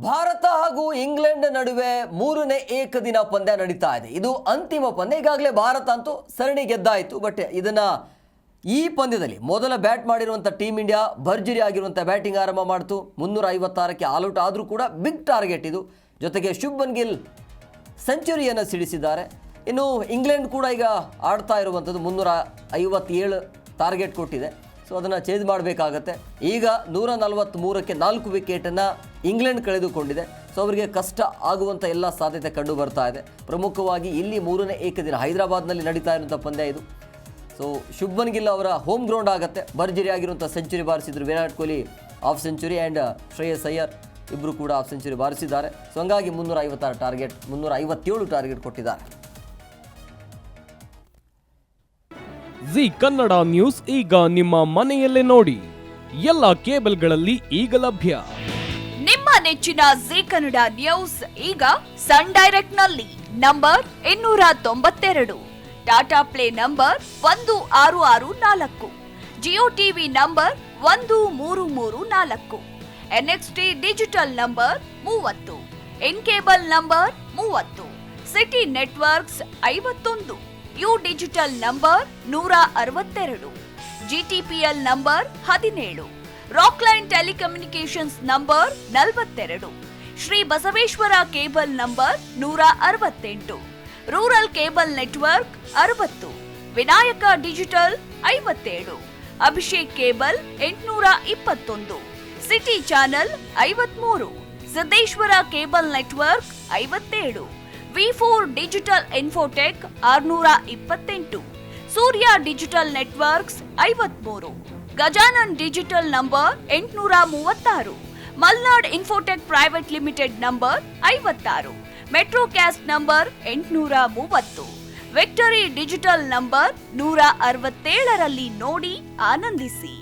ಭಾರತ ಹಾಗೂ ಇಂಗ್ಲೆಂಡ್ ನಡುವೆ ಮೂರನೇ ಏಕದಿನ ಪಂದ್ಯ ನಡೀತಾ ಇದೆ. ಇದು ಅಂತಿಮ ಪಂದ್ಯ. ಈಗಾಗಲೇ ಭಾರತ ಅಂತೂ ಸರಣಿ ಗೆದ್ದಾಯಿತು. ಬಟ್ ಈ ಪಂದ್ಯದಲ್ಲಿ ಮೊದಲ ಬ್ಯಾಟ್ ಮಾಡಿರುವಂಥ ಟೀಮ್ ಇಂಡಿಯಾ ಭರ್ಜರಿ ಆಗಿರುವಂಥ ಬ್ಯಾಟಿಂಗ್ ಆರಂಭ ಮಾಡ್ತು. 356ಕ್ಕೆ ಆಲ್ಔಟ್ ಆದರೂ ಕೂಡ ಬಿಗ್ ಟಾರ್ಗೆಟ್ ಇದು. ಜೊತೆಗೆ ಶುಭ್ಮನ್ ಗಿಲ್ ಸೆಂಚುರಿಯನ್ನು ಸಿಡಿಸಿದ್ದಾರೆ. ಇನ್ನು ಇಂಗ್ಲೆಂಡ್ ಕೂಡ ಈಗ ಆಡ್ತಾ ಇರುವಂಥದ್ದು 357 ಟಾರ್ಗೆಟ್ ಕೊಟ್ಟಿದೆ. ಸೊ ಅದನ್ನು ಚೇಂಜ್ ಮಾಡಬೇಕಾಗತ್ತೆ. ಈಗ 143ಕ್ಕೆ 4 ವಿಕೆಟನ್ನು ಇಂಗ್ಲೆಂಡ್ ಕಳೆದುಕೊಂಡಿದೆ. ಸೊ ಅವರಿಗೆ ಕಷ್ಟ ಆಗುವಂಥ ಎಲ್ಲ ಸಾಧ್ಯತೆ ಕಂಡು ಬರ್ತಾ ಇದೆ. ಪ್ರಮುಖವಾಗಿ ಇಲ್ಲಿ ಮೂರನೇ ಏಕದಿನ ಹೈದರಾಬಾದ್ನಲ್ಲಿ ನಡೀತಾ ಇರುವಂಥ ಪಂದ್ಯ ಇದು. ಸೊ ಶುಭ್ಮನ್ ಗಿಲ್ ಅವರ ಹೋಮ್ ಗ್ರೌಂಡ್ ಆಗುತ್ತೆ. ಭರ್ಜರಿ ಆಗಿರುವಂಥ ಸೆಂಚುರಿ ಬಾರಿಸಿದ್ರು. Virat Kohli half century and Shreyas Iyer ಇಬ್ಬರು ಕೂಡ ಹಾಫ್ ಸೆಂಚುರಿ ಬಾರಿಸಿದ್ದಾರೆ. ಸೊ ಹಂಗಾಗಿ 357 ಟಾರ್ಗೆಟ್ ಕೊಟ್ಟಿದ್ದಾರೆ. ಜಿ ಕನ್ನಡ ನ್ಯೂಸ್ ಈಗ ನಿಮ್ಮ ಮನೆಯಲ್ಲೇ ನೋಡಿ. ಎಲ್ಲ ಕೇಬಲ್ಗಳಲ್ಲಿ ಈಗ ಲಭ್ಯ. ನಿಮ್ಮ ನೆಚ್ಚಿನ ಜಿ ಕನ್ನಡ ನ್ಯೂಸ್ ಈಗ ಸನ್ ಡೈರೆಕ್ಟ್ ನಲ್ಲಿ number 292, Tata play number 1664, Jio TV number 1334, NXT digital number 30, N cable number 30, city networks 51, U digital number 162, GTPL number 17, Rockline telecommunications number 42, Shri Basaveshwara cable number 168, rural cable network 60, Vinayaka digital 57, Abhishek cable 821, city channel 53, Siddeshwara cable network 57, V4 digital Infotech 628, ಸೂರ್ಯ digital networks 53, Gajanan digital number 836, Malnad infotech private limited number 56, metro cast number 830, victory digital number 167ರಲ್ಲಿ ನೋಡಿ ಆನಂದಿಸಿ.